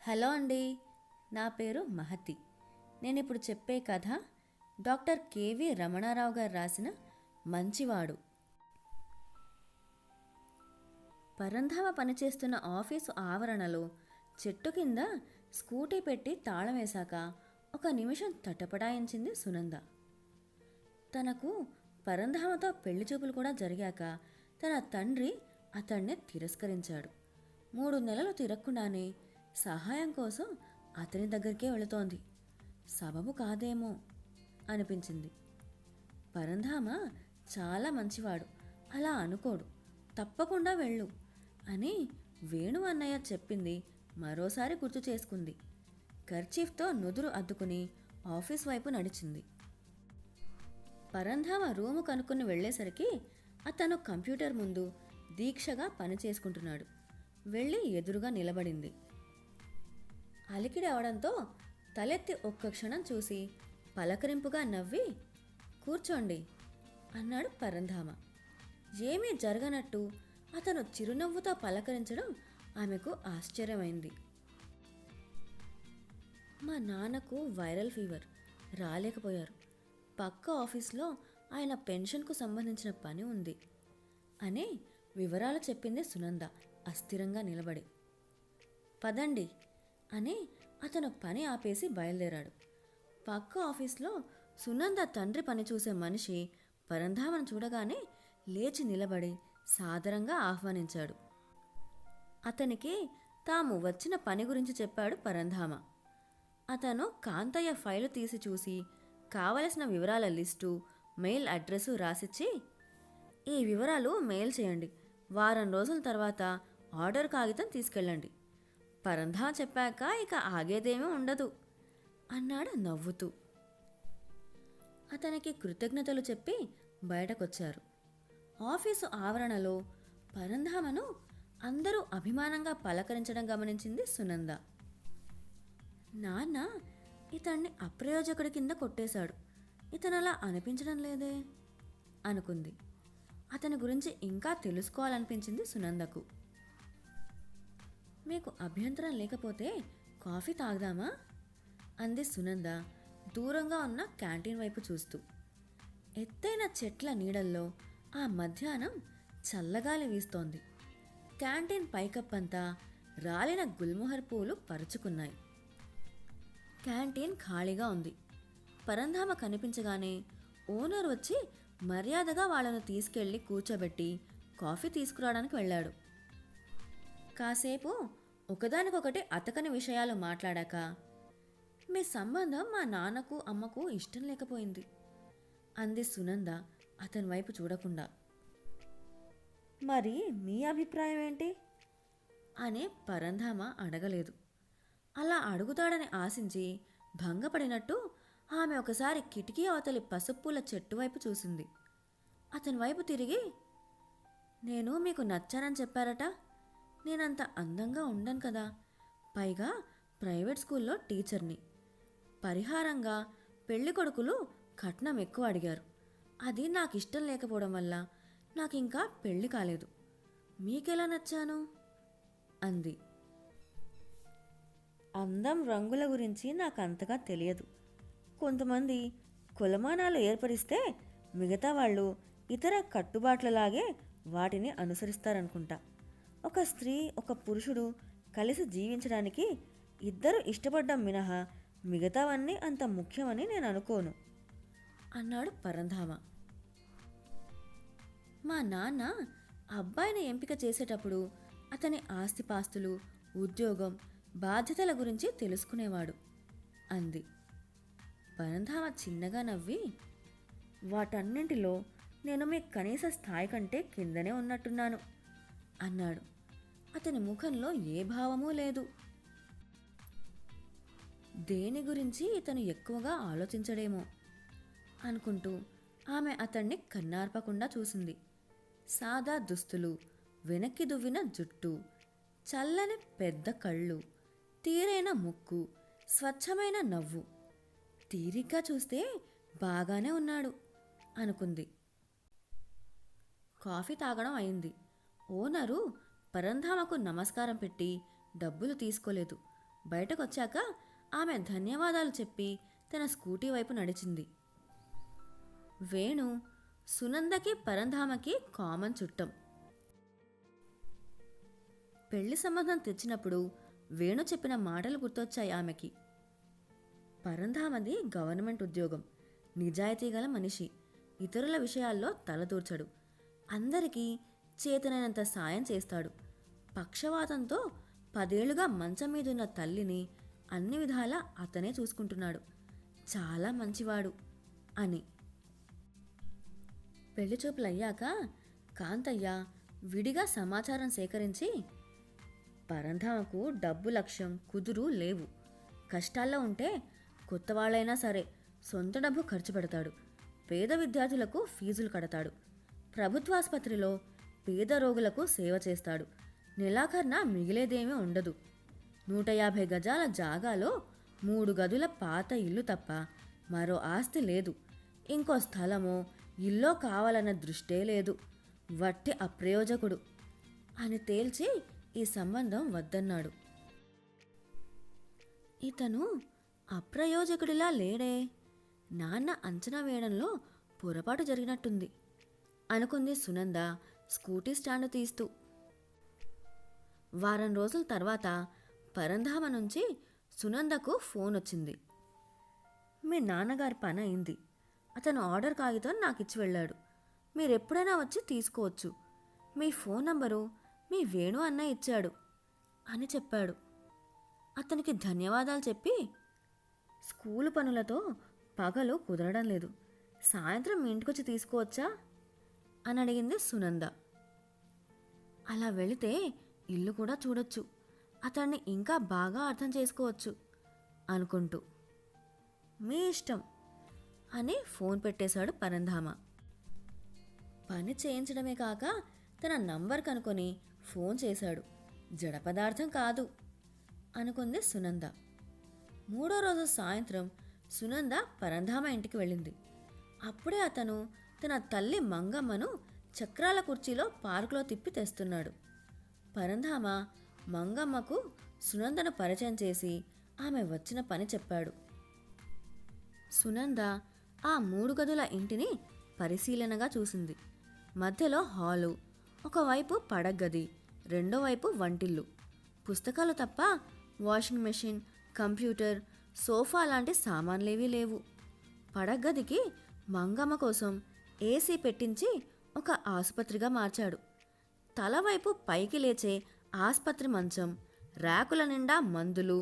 Hello అండి, నా పేరు మహతి. నేను ఇప్పుడు చెప్పే కథ డాక్టర్ కేవి రమణారావు గారు రాసిన మంచివాడు. పరంధామ పనిచేస్తున్న ఆఫీసు ఆవరణలో చెట్టు కింద స్కూటీ పెట్టి తాళం వేశాక ఒక నిమిషం తటపటాయించింది సునంద. తనకు పరంధామతో పెళ్లి చూపులు కూడా జరిగాక తన తండ్రి అతన్ని తిరస్కరించాడు. 3 నెలలు తిరగకుండానే సహాయం కోసం అతని దగ్గరికే వెళుతోంది. సబబు కాదేమో అనిపించింది. పరంధామ చాలా మంచివాడు, అలా అనుకోడు, తప్పకుండా వెళ్ళు అని వేణు అన్నయ్య చెప్పింది మరోసారి గుర్తు చేసుకుంది. కర్చీఫ్తో నుదురు అద్దుకుని ఆఫీస్ వైపు నడిచింది. పరంధామ రూము కనుక్కుని వెళ్లేసరికి అతను కంప్యూటర్ ముందు దీక్షగా పని చేసుకుంటున్నాడు. వెళ్ళి ఎదురుగా నిలబడింది. అలికిడి అవడంతో తలెత్తి ఒక్క క్షణం చూసి పలకరింపుగా నవ్వి, కూర్చోండి అన్నాడు పరంధామ. ఏమీ జరగనట్టు అతను చిరునవ్వుతో పలకరించడం ఆమెకు ఆశ్చర్యమైంది. మా నాన్నకు వైరల్ ఫీవర్, రాలేకపోయారు. పక్క ఆఫీస్లో ఆయన పెన్షన్కు సంబంధించిన పని ఉంది అని వివరాలు చెప్పింది సునంద అస్థిరంగా నిలబడి. పదండి అని అతను పని ఆపేసి బయలుదేరాడు. పక్క ఆఫీస్లో సునంద తండ్రి పని చూసే మనిషి పరంధామను చూడగానే లేచి నిలబడి సాదరంగా ఆహ్వానించాడు. అతనికి తాము వచ్చిన పని గురించి చెప్పాడు పరంధామ. అతను కాంతయ్య ఫైలు తీసి చూసి కావలసిన వివరాల లిస్టు, మెయిల్ అడ్రసు రాసిచ్చి, ఈ వివరాలు మెయిల్ చేయండి, వారం రోజుల తర్వాత ఆర్డర్ కాగితం తీసుకెళ్ళండి, పరంధామ చెప్పాక ఇక ఆగేదేమీ ఉండదు అన్నాడు నవ్వుతూ. అతనికి కృతజ్ఞతలు చెప్పి బయటకొచ్చారు. ఆఫీసు ఆవరణలో పరంధామను అందరూ అభిమానంగా పలకరించడం గమనించింది సునంద. నాన్న ఇతన్ని అప్రయోజకుడి కింద కొట్టేశాడు, ఇతనలా అనిపించడం లేదే అనుకుంది. అతని గురించి ఇంకా తెలుసుకోవాలనిపించింది సునందకు. మీకు అభ్యంతరం లేకపోతే కాఫీ తాగుదామా అంది సునంద దూరంగా ఉన్న క్యాంటీన్ వైపు చూస్తూ. ఎత్తైన చెట్ల నీడల్లో ఆ మధ్యాహ్నం చల్లగాలి వీస్తోంది. క్యాంటీన్ పైకప్పంతా రాలిన గుల్మోహర్ పూలు పరుచుకున్నాయి. క్యాంటీన్ ఖాళీగా ఉంది. పరంధామ కనిపించగానే ఓనర్ వచ్చి మర్యాదగా వాళ్ళను తీసుకెళ్లి కూర్చోబెట్టి కాఫీ తీసుకురావడానికి వెళ్ళాడు. కాసేపు ఒకదానికొకటి అతకని విషయాలు మాట్లాడాక, మీ సంబంధం మా నాన్నకు అమ్మకు ఇష్టం లేకపోయింది అంది సునంద అతని వైపు చూడకుండా. మరి మీ అభిప్రాయం ఏంటి అని పరంధామ అడగలేదు. అలా అడుగుతాడని ఆశించి భంగపడినట్టు ఆమె ఒకసారి కిటికీ అవతలి పసుపుల చెట్టు వైపు చూసింది. అతని వైపు తిరిగి, నేను మీకు నచ్చానని చెప్పారట, నేనంత అందంగా ఉండను కదా, పైగా ప్రైవేట్ స్కూల్లో టీచర్ని, పరిహారంగా పెళ్లి కొడుకులు కట్నం ఎక్కువ అడిగారు, అది నాకు ఇష్టం లేకపోవడం వల్ల నాకు ఇంకా పెళ్లి కాలేదు, మీకెలా నచ్చాను అంది. అందం రంగుల గురించి నాకు అంతగా తెలియదు. కొంతమంది కులమానాలు ఏర్పరిస్తే మిగతా వాళ్ళు ఇతర కట్టుబాట్లలాగే వాటిని అనుసరిస్తారనుకుంటా. ఒక స్త్రీ ఒక పురుషుడు కలిసి జీవించడానికి ఇద్దరు ఇష్టపడ్డం మినహా మిగతావన్నీ అంత ముఖ్యమని నేను అనుకోను అన్నాడు పరంధామ. మా నాన్న అబ్బాయిని ఎంపిక చేసేటప్పుడు అతని ఆస్తిపాస్తులు, ఉద్యోగం, బాధ్యతల గురించి తెలుసుకునేవాడు అంది. పరంధామ చిన్నగా నవ్వి, వాటన్నింటిలో నేను మీ కనీస స్థాయి కంటే కిందనే ఉన్నట్టున్నాను అన్నాడు. అతని ముఖంలో ఏ భావమూ లేదు. దేని గురించి ఇతను ఎక్కువగా ఆలోచించడేమో అనుకుంటూ ఆమె అతన్ని కన్నార్పకుండా చూసింది. సాదా దుస్తులు, వెనక్కి దువ్విన జుట్టు, చల్లని పెద్ద కళ్ళు, తీరైన ముక్కు, స్వచ్ఛమైన నవ్వు. తీరిగ్గా చూస్తే బాగానే ఉన్నాడు అనుకుంది. కాఫీ తాగడం అయింది. ఓనరు పరంధామకు నమస్కారం పెట్టి డబ్బులు తీసుకోలేదు. బయటకొచ్చాక ఆమె ధన్యవాదాలు చెప్పి తన స్కూటీ వైపు నడిచింది. వేణు సునందకి పరంధామకి కామన్ చుట్టం. పెళ్లి సంబంధం తెచ్చినప్పుడు వేణు చెప్పిన మాటలు గుర్తొచ్చాయి ఆమెకి. పరంధామది గవర్నమెంట్ ఉద్యోగం, నిజాయితీ గల మనిషి, ఇతరుల విషయాల్లో తలదూర్చడు, అందరికీ చేతనైనంత సాయం చేస్తాడు. పక్షవాతంతో 10 ఏళ్లుగా మంచం మీదున్న తల్లిని అన్ని విధాలా అతనే చూసుకుంటున్నాడు, చాలా మంచివాడు అని. పెళ్లి చూపులయ్యాక కాంతయ్య విడిగా సమాచారం సేకరించి, పరంధామకు డబ్బు లక్ష్యం కుదురు లేవు, కష్టాల్లో ఉంటే కొత్త వాళ్ళైనా సరే సొంత డబ్బు ఖర్చు పెడతాడు, పేద విద్యార్థులకు ఫీజులు కడతాడు, ప్రభుత్వాసుపత్రిలో పేద రోగులకు సేవ చేస్తాడు, నెలాఖర్న మిగిలేదేమీ ఉండదు, 150 గజాల జాగాలో 3 గదుల పాత ఇల్లు తప్ప మరో ఆస్తి లేదు, ఇంకో స్థలమో ఇల్లో కావాలన్న దృష్టే లేదు, వట్టి అప్రయోజకుడు అని తేల్చి ఈ సంబంధం వద్దన్నాడు. ఇతను అప్రయోజకుడిలా లేడే, నాన్న అంచనా వేయడంలో పొరపాటు జరిగినట్టుంది అనుకుంది సునంద స్కూటీ స్టాండ్ తీస్తూ. వారం రోజుల తర్వాత పరంధామ నుంచి సునందకు ఫోన్ వచ్చింది. మీ నాన్నగారి పని అయింది, అతను ఆర్డర్ కాగితం నాకు ఇచ్చి వెళ్ళాడు, మీరెప్పుడైనా వచ్చి తీసుకోవచ్చు, మీ ఫోన్ నంబరు మీ వేణు అన్నయ్య ఇచ్చాడు అని చెప్పాడు. అతనికి ధన్యవాదాలు చెప్పి, స్కూలు పనులతో పగలు కుదరడం లేదు, సాయంత్రం మీ ఇంటికొచ్చి తీసుకోవచ్చా అని అడిగింది సునంద. అలా వెళితే ఇల్లు కూడా చూడొచ్చు, అతన్ని ఇంకా బాగా అర్థం చేసుకోవచ్చు అనుకుంటూ. మీ ఇష్టం అని ఫోన్ పెట్టేశాడు పరంధామ. పని చేయించడమే కాక తన నంబర్ కనుకొని ఫోన్ చేశాడు. జడపదార్థం కాదు అనుకుంది సునంద. 3వ రోజు సాయంత్రం సునంద పరంధామ ఇంటికి వెళ్ళింది. అప్పుడే అతను తన తల్లి మంగమ్మను చక్రాల కుర్చీలో పార్కులో తిప్పి తెస్తున్నాడు. పరంధామ మంగమ్మకు సునందను పరిచయం చేసి ఆమె వచ్చిన పని చెప్పాడు. సునంద ఆ 3 గదుల ఇంటిని పరిశీలనగా చూసింది. మధ్యలో హాలు, ఒకవైపు పడగ్గది, రెండో వైపు వంటిల్లు. పుస్తకాలు తప్ప వాషింగ్ మెషిన్, కంప్యూటర్, సోఫా లాంటి సామాన్లేవీ లేవు. పడగ్గదికి మంగమ్మ కోసం ఏసీ పెట్టించి ఒక ఆసుపత్రిగా మార్చాడు. తలవైపు పైకి లేచే ఆసుపత్రి మంచం, ర్యాకుల నిండా మందులు,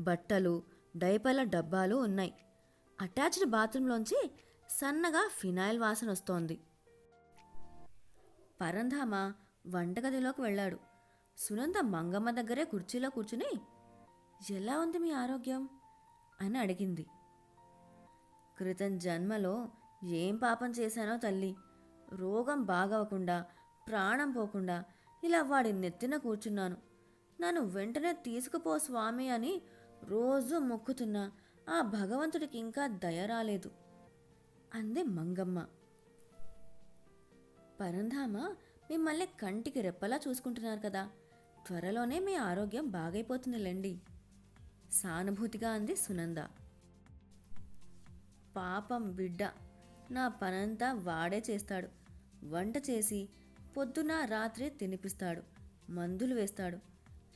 బట్టలు, డైపర్ల డబ్బాలు ఉన్నాయి. అటాచ్డ్ బాత్రూంలోంచి సన్నగా ఫినాయిల్ వాసన వస్తోంది. పరంధామ వంటగదిలోకి వెళ్ళాడు. సునంద మంగమ్మ దగ్గరే కుర్చీలో కూర్చుని, ఎలా ఉంది మీ ఆరోగ్యం అని అడిగింది. క్రితం జన్మలో ఏం పాపం చేశానో తల్లి, రోగం బాగవకుండా ప్రాణం పోకుండా ఇలా వాడి నెత్తిన కూర్చున్నాను, నన్ను వెంటనే తీసుకుపో స్వామి అని రోజూ మొక్కుతున్నా ఆ భగవంతుడికి ఇంకా దయ రాలేదు అంది మంగమ్మ. పరంధామ మిమ్మల్ని కంటికి రెప్పలా చూసుకుంటున్నారు కదా, త్వరలోనే మీ ఆరోగ్యం బాగైపోతుందిలేండి సానుభూతిగా అంది సునంద. పాపం బిడ్డ, నా పనంతా వాడే చేస్తాడు, వంట చేసి పొద్దున రాత్రి తినిపిస్తాడు, మందులు వేస్తాడు,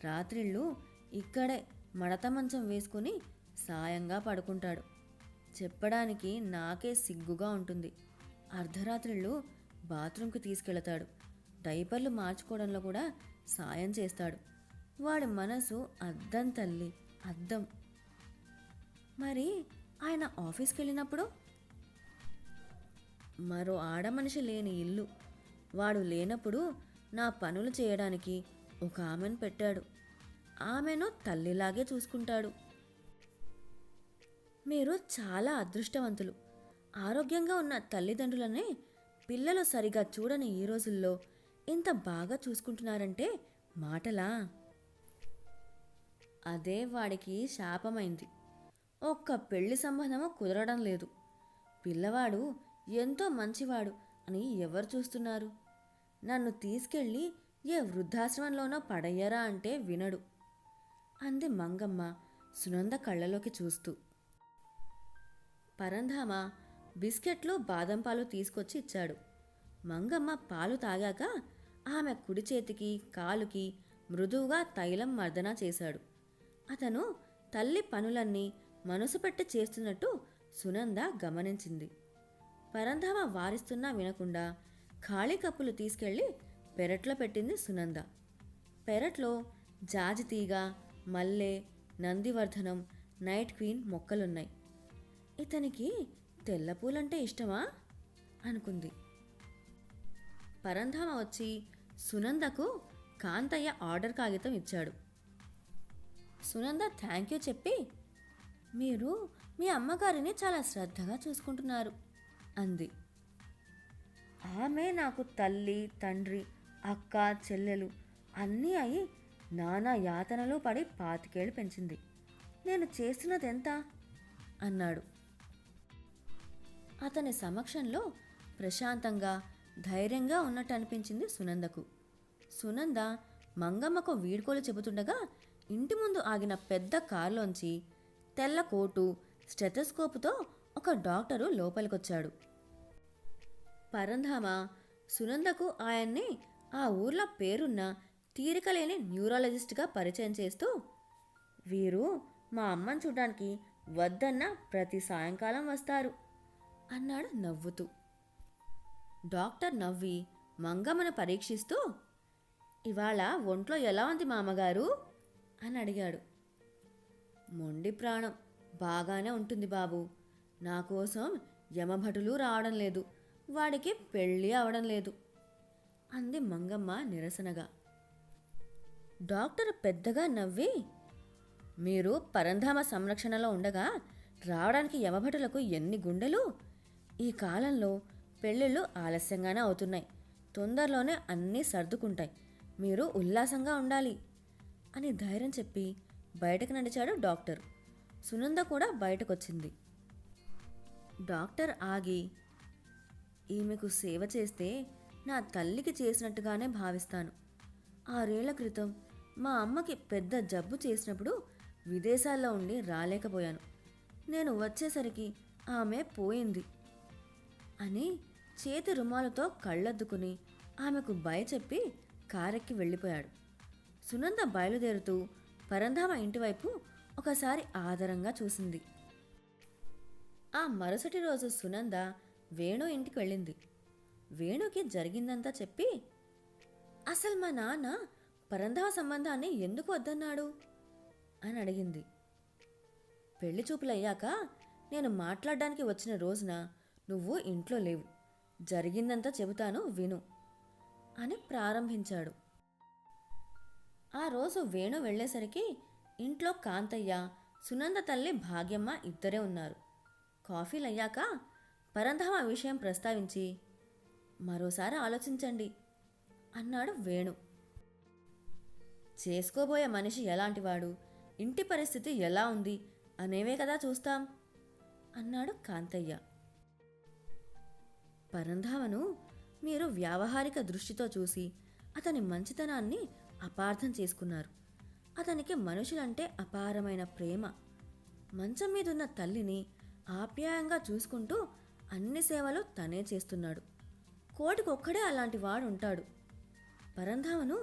రాత్రిళ్ళు ఇక్కడే మడత మంచం వేసుకుని సాయంగా పడుకుంటాడు. చెప్పడానికి నాకే సిగ్గుగా ఉంటుంది. అర్ధరాత్రిళ్ళు బాత్రూంకి తీసుకెళతాడు, డైపర్లు మార్చుకోవడంలో కూడా సాయం చేస్తాడు. వాడి మనసు అద్దం తల్లి, అద్దం. మరి ఆయన ఆఫీస్కి వెళ్ళినప్పుడు? మరో ఆడమనిషి లేని ఇల్లు. వాడు లేనప్పుడు నా పనులు చేయడానికి ఒక ఆమెను పెట్టాడు. ఆమెను తల్లిలాగే చూసుకుంటాడు. మీరు చాలా అదృష్టవంతులు. ఆరోగ్యంగా ఉన్న తల్లిదండ్రులనే పిల్లలు సరిగా చూడని ఈ రోజుల్లో ఇంత బాగా చూసుకుంటున్నారంటే మాటలా? అదే వాడికి శాపమైంది. ఒక్క పెళ్లి సంబంధము కుదరడం లేదు. పిల్లవాడు ఎంతో మంచివాడు అని ఎవరు చూస్తున్నారు? నన్ను తీసుకెళ్ళి ఏ వృద్ధాశ్రమంలోనో పడయ్యరా అంటే వినడు అంది మంగమ్మ సునంద కళ్ళలోకి చూస్తూ. పరంధామ బిస్కెట్లు బాదం పాలు తీసుకొచ్చి ఇచ్చాడు. మంగమ్మ పాలు తాగాక ఆమె కుడి చేతికి కాలుకి మృదువుగా తైలం మర్దన చేశాడు. అతను తల్లి పనులన్నీ మనసు పెట్టి చేస్తున్నట్టు సునంద గమనించింది. పరంధామ వారిస్తున్నా వినకుండా ఖాళీ కప్పులు తీసుకెళ్లి పెరట్లో పెట్టింది సునంద. పెరట్లో జాజితీగ, మల్లె, నందివర్ధనం, నైట్ క్వీన్ మొక్కలున్నాయి. ఇతనికి తెల్ల పూలంటే ఇష్టమా అనుకుంది. పరంధామ వచ్చి సునందకు కాంతయ్య ఆర్డర్ కాగితం ఇచ్చాడు. సునంద థ్యాంక్ యూ చెప్పి, మీరు మీ అమ్మగారిని చాలా శ్రద్ధగా చూసుకుంటున్నారు అంది. ఆమె నాకు తల్లి, తండ్రి, అక్క, చెల్లెలు అన్నీ అయి నానా యాతనలు పడి 25 ఏళ్ళు పెంచింది. నేను చేస్తున్నది ఎంత అన్నాడు. అతని సమక్షంలో ప్రశాంతంగా ధైర్యంగా ఉన్నట్టు అనిపించింది సునందకు. సునంద మంగమ్మకు వీడ్కోలు చెబుతుండగా ఇంటి ముందు ఆగిన పెద్ద కారులోంచి తెల్ల కోటు, స్టెథోస్కోపుతో ఒక డాక్టరు లోపలికొచ్చాడు. పరంధామ సునందకు ఆయన్ని ఆ ఊర్లో పేరున్న తీరికలేని న్యూరాలజిస్ట్గా పరిచయం చేస్తూ, వీరు మా అమ్మని చూడడానికి వద్దన్న ప్రతి సాయంకాలం వస్తారు అన్నాడు నవ్వుతూ. డాక్టర్ నవ్వి మంగమ్మను పరీక్షిస్తూ, ఇవాళ ఒంట్లో ఎలా ఉంది మామగారు అని అడిగాడు. మొండి ప్రాణం, బాగానే ఉంటుంది బాబు. నా కోసం యమభటులు రావడం లేదు, వాడికి పెళ్ళి అవడం లేదు అంది మంగమ్మ నిరసనగా. డాక్టర్ పెద్దగా నవ్వి, మీరు పరంధామ సంరక్షణలో ఉండగా రావడానికి యమభటులకు ఎన్ని గుండెలు? ఈ కాలంలో పెళ్ళిళ్ళు ఆలస్యంగానే అవుతున్నాయి, తొందరలోనే అన్నీ సర్దుకుంటాయి, మీరు ఉల్లాసంగా ఉండాలి అని ధైర్యం చెప్పి బయటకు నడిచాడు డాక్టర్. సునంద కూడా బయటకొచ్చింది. డాక్టర్ ఆగి, ఈమెకు సేవ చేస్తే నా తల్లికి చేసినట్టుగానే భావిస్తాను. 6 ఏళ్ల క్రితం మా అమ్మకి పెద్ద జబ్బు చేసినప్పుడు విదేశాల్లో ఉండి రాలేకపోయాను. నేను వచ్చేసరికి ఆమె పోయింది అని చేతి రుమాలతో కళ్ళద్దుకుని ఆమెకు భయ చెప్పి కారెక్కి వెళ్ళిపోయాడు. సునంద బయలుదేరుతూ పరంధామ ఇంటివైపు ఒకసారి ఆదరంగా చూసింది. ఆ మరుసటి రోజు సునంద వేణు ఇంటికి వెళ్ళింది. వేణుకి జరిగిందంతా చెప్పి, అసలు మా నాన్న పరంధామ సంబంధాన్ని ఎందుకు వద్దన్నాడు అని అడిగింది. పెళ్లి చూపులయ్యాక నేను మాట్లాడడానికి వచ్చిన రోజున నువ్వు ఇంట్లో లేవు, జరిగిందంతా చెబుతాను విను అని ప్రారంభించాడు. ఆ రోజు వేణు వెళ్ళేసరికి ఇంట్లో కాంతయ్య, సునంద తల్లి భాగ్యమ్మ ఇద్దరే ఉన్నారు. కాఫీలయ్యాక పరంధామ విషయం ప్రస్తావించి, మరోసారి ఆలోచించండి అన్నాడు వేణు. చేసుకోబోయే మనిషి ఎలాంటివాడు, ఇంటి పరిస్థితి ఎలా ఉంది అనేవే కదా చూస్తాం అన్నాడు కాంతయ్య. పరంధామను మీరు వ్యావహారిక దృష్టితో చూసి అతని మంచితనాన్ని అపార్థం చేసుకున్నారు. అతనికి మనుషులంటే అపారమైన ప్రేమ. మంచం మీదున్న తల్లిని ఆప్యాయంగా చూసుకుంటూ అన్ని సేవలు తనే చేస్తున్నాడు. కోటికొక్కడే అలాంటి వాడు ఉంటాడు. పరంధామను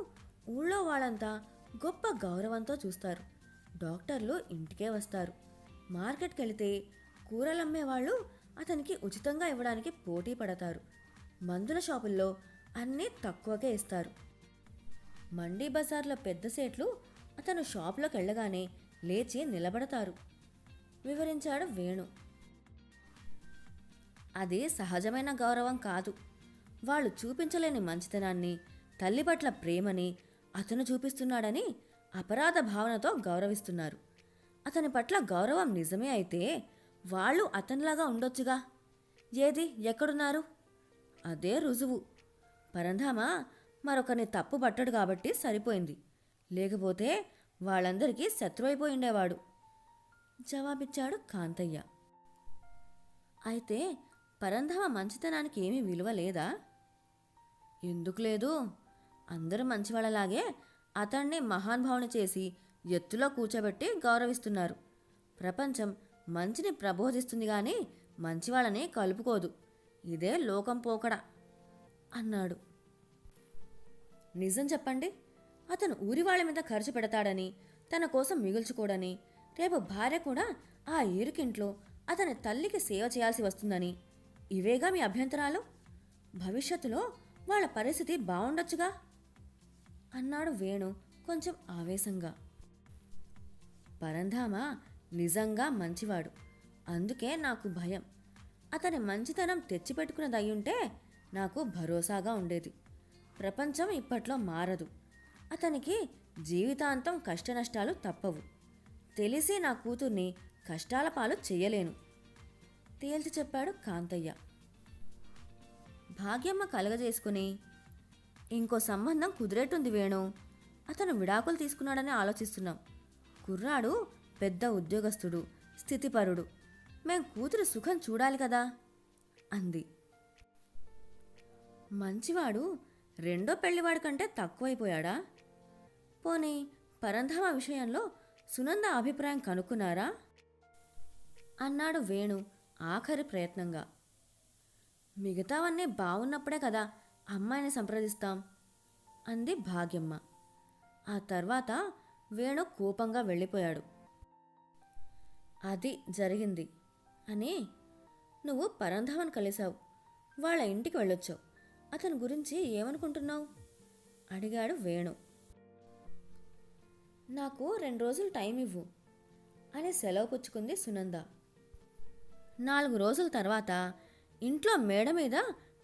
ఊళ్ళో వాళ్ళంతా గొప్ప గౌరవంతో చూస్తారు. డాక్టర్లు ఇంటికే వస్తారు. మార్కెట్కి వెళితే కూరలమ్మేవాళ్ళు అతనికి ఉచితంగా ఇవ్వడానికి పోటీ పడతారు. మందుల షాపుల్లో అన్నీ తక్కువకే ఇస్తారు. మండీ బజార్లో పెద్ద సేట్లు అతను షాపులోకి వెళ్ళగానే లేచి నిలబడతారు వివరించాడు వేణు. అది సహజమైన గౌరవం కాదు. వాళ్ళు చూపించలేని మంచితనాన్ని, తల్లి పట్ల ప్రేమని అతను చూపిస్తున్నాడని అపరాధ భావనతో గౌరవిస్తున్నారు. అతని పట్ల గౌరవం నిజమే అయితే వాళ్ళు అతనిలాగా ఉండొచ్చుగా. ఏది ఎక్కడున్నారు? అదే రుజువు. పరంధామ మరొకరిని తప్పు పట్టడు కాబట్టి సరిపోయింది, లేకపోతే వాళ్ళందరికీ శత్రువైపోయిండేవాడు జవాబిచ్చాడు కాంతయ్య. అయితే పరంధామ మంచితనానికి ఏమీ విలువ లేదా? ఎందుకు లేదు? అందరూ మంచివాళ్ళలాగే అతన్ని మహానుభావుని చేసి ఎత్తులో కూర్చోబెట్టి గౌరవిస్తున్నారు. ప్రపంచం మంచిని ప్రబోధిస్తుంది గాని మంచివాళ్ళని కలుపుకోదు. ఇదే లోకం పోకడ అన్నాడు. నిజం చెప్పండి, అతను ఊరి వాళ్ళ మీద ఖర్చు పెడతాడని, తన కోసం మిగుల్చుకోడని, రేపు భార్య కూడా ఆ ఈరుకింట్లో అతని తల్లికి సేవ చేయాల్సి వస్తుందని, ఇవేగా మీ అభ్యంతరాలు? భవిష్యత్తులో వాళ్ళ పరిస్థితి బాగుండొచ్చుగా అన్నాడు వేణు కొంచెం ఆవేశంగా. పరంధామ నిజంగా మంచివాడు. అందుకే నాకు భయం. అతని మంచితనం తెచ్చిపెట్టుకున్నదయ్యుంటే నాకు భరోసాగా ఉండేది. ప్రపంచం ఇప్పట్లో మారదు. అతనికి జీవితాంతం కష్టనష్టాలు తప్పవు. తెలిసి నా కూతుర్ని కష్టాల పాలు చెయ్యలేను తేల్చి చెప్పాడు కాంతయ్య. భాగ్యమ్మ కలగజేసుకుని, ఇంకో సంబంధం కుదిరేటుంది వేణు. అతను విడాకులు తీసుకున్నాడని ఆలోచిస్తున్నాం. కుర్రాడు పెద్ద ఉద్యోగస్తుడు, స్థితిపరుడు. మేం కూతురు సుఖం చూడాలి కదా అంది. మంచివాడు రెండో పెళ్లివాడి కంటే తక్కువైపోయాడా? పోనీ పరంధామ విషయంలో సునంద అభిప్రాయం కనుక్కున్నారా అన్నాడు వేణు ఆఖరి ప్రయత్నంగా. మిగతావన్నీ బాగున్నప్పుడే కదా అమ్మాయిని సంప్రదిస్తాం అంది భాగ్యమ్మ. ఆ తర్వాత వేణు కోపంగా వెళ్ళిపోయాడు. అది జరిగింది అని, నువ్వు పరంధామను కలిశావు, వాళ్ళ ఇంటికి వెళ్ళొచ్చావు. అతని గురించి ఏమనుకుంటున్నావు అడిగాడు వేణు. నాకు 2 రోజులు టైం ఇవ్వు అని సెలవు పుచ్చుకుంది సునంద. 4 రోజుల తర్వాత ఇంట్లో మేడ మీద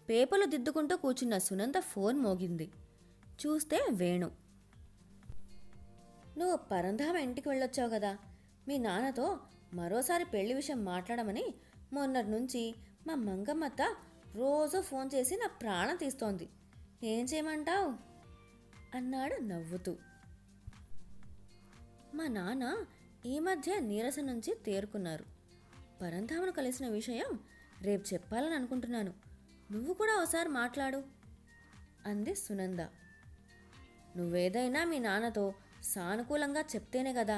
పేపర్లు దిద్దుకుంటూ కూర్చున్న సునంద ఫోన్ మోగింది. చూస్తే వేణు. నువ్వు పరంధామ ఇంటికి వెళ్ళొచ్చావు కదా, మీ నాన్నతో మరోసారి పెళ్లి విషయం మాట్లాడమని మొన్నటి నుంచి మా మంగమ్మత్త రోజు ఫోన్ చేసి నా ప్రాణం తీస్తోంది. ఏం చేయమంటావు అన్నాడు నవ్వుతూ. మా నాన్న ఈ మధ్య నీరసం నుంచి తేరుకున్నారు. పరంధామను కలిసిన విషయం రేపు చెప్పాలని అనుకుంటున్నాను. నువ్వు కూడా ఒకసారి మాట్లాడు అంది సునంద. నువ్వేదైనా మీ నాన్నతో సానుకూలంగా చెప్తేనే కదా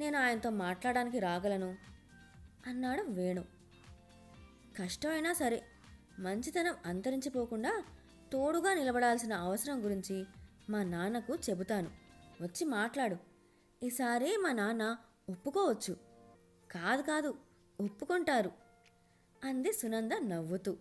నేను ఆయనతో మాట్లాడడానికి రాగలను అన్నాడు వేణు. కష్టమైనా సరే మంచితనం అంతరించిపోకుండా తోడుగా నిలబడాల్సిన అవసరం గురించి మా నాన్నకు చెబుతాను. వచ్చి మాట్లాడు. ఈసారి మా నాన్న ఒప్పుకోవచ్చు. కాదు ఒప్పుకుంటారు అంది సునంద నవ్వుతూ.